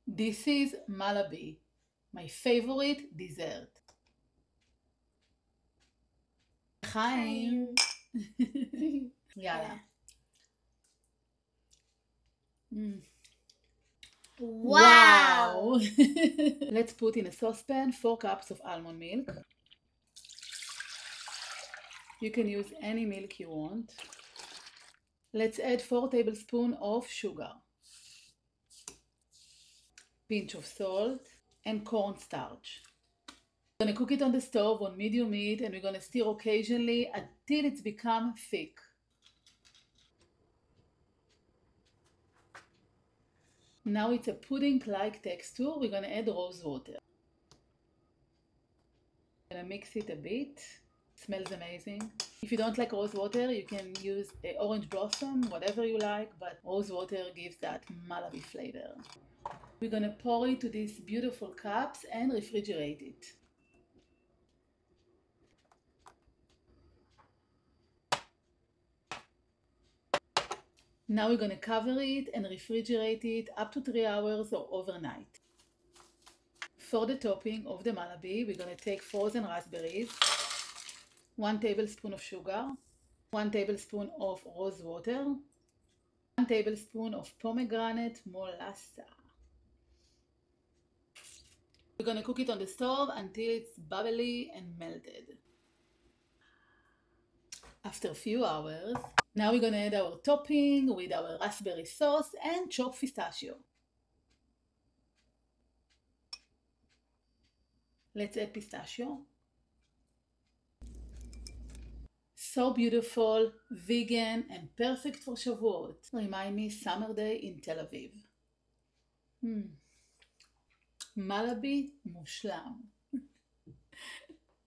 This is Malabi, my favorite dessert. חיים. יאללה. Wow! Let's put in a saucepan 4 cups of almond milk. You can use any milk you want. Let's add 4 tablespoons of sugar, pinch of salt, and cornstarch. We're going to cook it on the stove on medium heat, and we're going to stir occasionally until it's become thick. Now it's a pudding-like texture. We're going to add rose water. I'm going to mix it a bit. It smells amazing. If you don't like rose water, you can use orange blossom, whatever you like, but rose water gives that Malabi flavor. We're going to pour it to these beautiful cups and refrigerate it. Now we're going to cover it and refrigerate it up to 3 hours or overnight. For the topping of the Malabi, we're going to take frozen raspberries, 1 tablespoon of sugar, 1 tablespoon of rose water, 1 tablespoon of pomegranate molasses. We're going to cook it on the stove until it's bubbly and melted. After a few hours, now we're going to add our topping with our raspberry sauce and chopped pistachio. Let's add pistachio. So beautiful, vegan, and perfect for Shavuot. Remind me summer day in Tel Aviv. Malabi מושלם.